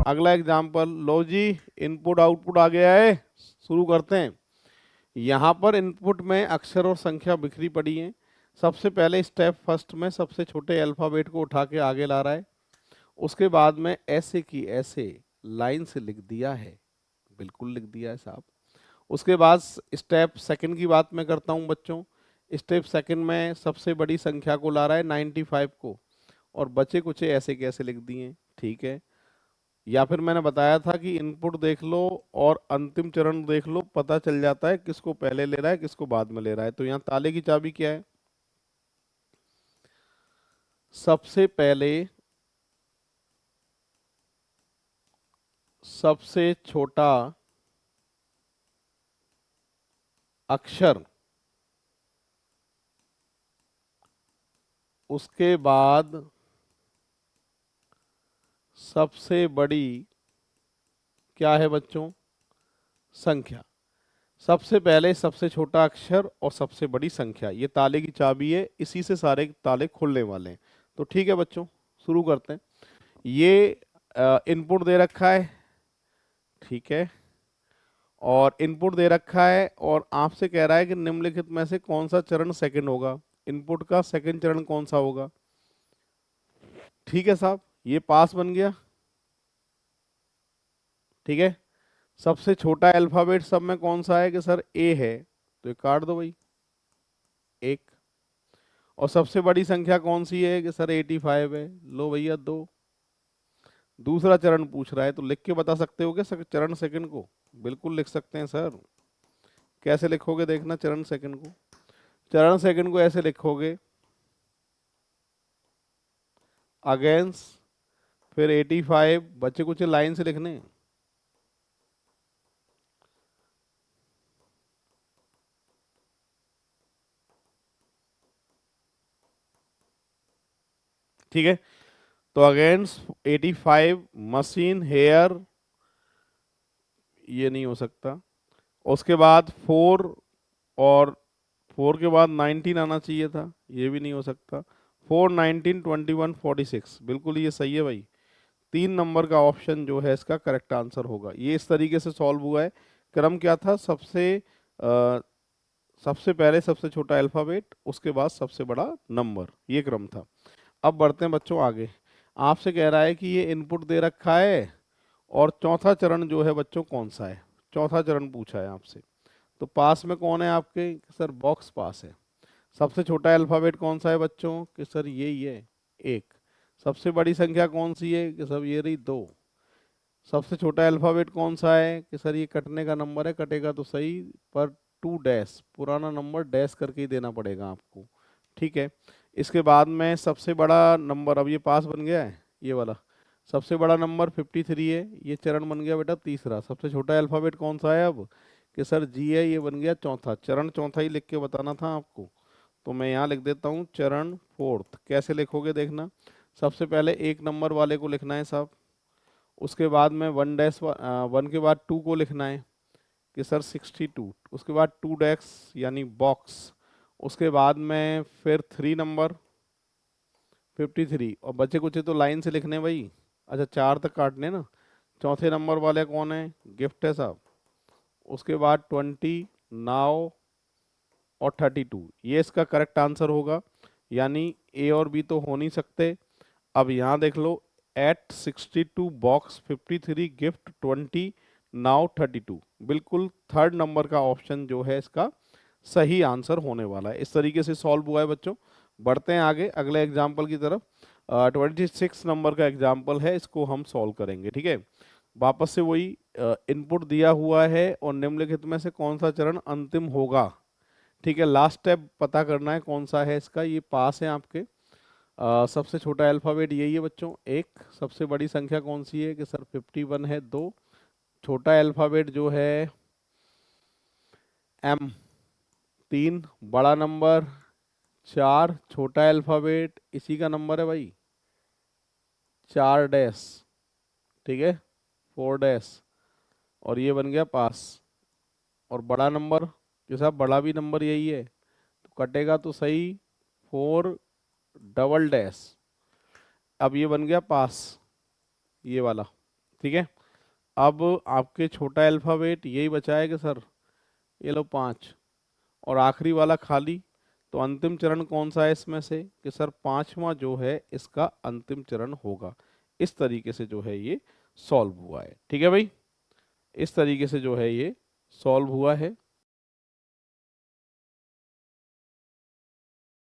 अगला एग्जाम्पल लो जी, input output आ गया है, शुरू करते हैं। यहाँ पर इनपुट में अक्षर और संख्या बिखरी पड़ी है। सबसे पहले स्टेप फर्स्ट में सबसे छोटे अल्फाबेट को उठा के आगे ला रहा है। उसके बाद में ऐसे की ऐसे लाइन से लिख दिया है, बिल्कुल लिख दिया है साहब। उसके बाद स्टेप सेकंड की बात मैं करता हूँ बच्चों। स्टेप सेकंड में सबसे बड़ी संख्या को ला रहा है 95 को, और बचे कुछ ऐसे कैसे लिख दिए, ठीक है। या फिर मैंने बताया था कि इनपुट देख लो और अंतिम चरण देख लो, पता चल जाता है किसको पहले ले रहा है किसको बाद में ले रहा है। तो यहाँ ताले की चाबी क्या है? सबसे पहले सबसे छोटा अक्षर, उसके बाद सबसे बड़ी क्या है बच्चों? संख्या। सबसे पहले सबसे छोटा अक्षर और सबसे बड़ी संख्या, ये ताले की चाबी है, इसी से सारे ताले खुलने वाले हैं। तो ठीक है बच्चों, शुरू करते हैं। ये इनपुट दे रखा है, ठीक है, और इनपुट दे रखा है और आपसे कह रहा है कि निम्नलिखित में से कौन सा चरण सेकंड होगा, इनपुट का सेकंड चरण कौन सा होगा। ठीक है साहब, ये पास बन गया, ठीक है। सबसे छोटा अल्फाबेट सब में कौन सा है कि सर ए है, तो ये काट दो भाई, एक। और सबसे बड़ी संख्या कौन सी है कि सर 85 है, लो भैया दो। दूसरा चरण पूछ रहा है, तो लिख के बता सकते हो क्या चरण सेकंड को? बिल्कुल लिख सकते हैं सर। कैसे लिखोगे देखना चरण सेकंड को? चरण सेकंड को ऐसे लिखोगे, अगेंस्ट, फिर 85, बच्चे कुछ लाइन से लिखने। ठीक है, तो अगेंस्ट 85 मशीन हेयर, ये नहीं हो सकता। उसके बाद 4, और 4 के बाद 19 आना चाहिए था, ये भी नहीं हो सकता। 4, 19, 21, 46, बिल्कुल ये सही है भाई। 3 नंबर का ऑप्शन जो है इसका करेक्ट आंसर होगा। ये इस तरीके से सॉल्व हुआ है। क्रम क्या था? सबसे पहले सबसे छोटा अल्फाबेट, उसके बाद सबसे बड़ा नंबर, ये क्रम था। अब बढ़ते हैं बच्चों आगे। आपसे कह रहा है कि ये इनपुट दे रखा है और चौथा चरण जो है बच्चों कौन सा है, चौथा चरण पूछा है आपसे। तो पास में कौन है आपके? सर बॉक्स पास है। सबसे छोटा अल्फाबेट कौन सा है बच्चों? कि सर ये ही है, एक। सबसे बड़ी संख्या कौन सी है? कि सब ये रही, दो। सबसे छोटा अल्फाबेट कौन सा है? कि सर ये कटने का नंबर है, कटेगा तो सही, पर 2 डैश, पुराना नंबर डैश करके ही देना पड़ेगा आपको, ठीक है। इसके बाद में सबसे बड़ा नंबर, अब ये पास बन गया है ये वाला। सबसे बड़ा नंबर 53 है, ये चरण बन गया बेटा तीसरा। सबसे छोटा अल्फाबेट कौन सा है अब? कि सर जी है, ये बन गया चौथा। चरण चौथा ही लिख के बताना था आपको, तो मैं यहाँ लिख देता हूँ चरण फोर्थ। कैसे लिखोगे देखना, सबसे पहले 1 नंबर वाले को लिखना है साहब, उसके बाद में 1 के बाद 2 को लिखना है कि सर 62, उसके बाद 2 डैश यानी बॉक्स, उसके बाद में फिर 3 नंबर 53, और बचे कुछ तो लाइन से लिखने भाई। अच्छा 4 तक काटने ना। चौथे नंबर वाले कौन है? गिफ्ट है साहब। उसके बाद 20, नाउ और 32, ये इसका करेक्ट आंसर होगा। यानी ए और बी तो हो नहीं सकते। अब यहाँ देख लो, एट 62 बॉक्स 53 गिफ्ट 20 नाउ 32, बिल्कुल थर्ड नंबर का ऑप्शन जो है इसका सही आंसर होने वाला है। इस तरीके से सॉल्व हुआ है बच्चों। बढ़ते हैं आगे अगले एग्जाम्पल की तरफ। 26 नंबर का एग्जाम्पल है, इसको हम सॉल्व करेंगे, ठीक है। वापस से वही इनपुट दिया हुआ है और निम्नलिखित में से कौन सा चरण अंतिम होगा, ठीक है। लास्ट स्टेप पता करना है कौन सा है इसका। ये पास है आपके। सबसे छोटा अल्फाबेट यही है बच्चों, एक। सबसे बड़ी संख्या कौन सी है? कि सर 51 है, दो। छोटा अल्फाबेट जो है एम, 3। बड़ा नंबर 4। छोटा अल्फाबेट इसी का नंबर है भाई, 4 डैश, ठीक है, 4 डैश, और ये बन गया पास। और बड़ा नंबर, जो साहब बड़ा भी नंबर यही है, तो कटेगा तो सही, 4 डबल डैश। अब ये बन गया पास, ये वाला, ठीक है। अब आपके छोटा अल्फ़ाबेट यही बचा है कि सर ये लो 5 और आखिरी वाला खाली। तो अंतिम चरण कौन सा है इसमें से कि सर पांचवा जो है इसका अंतिम चरण होगा। इस तरीके से जो है ये सॉल्व हुआ है। ठीक है भाई, इस तरीके से जो है ये सॉल्व हुआ है।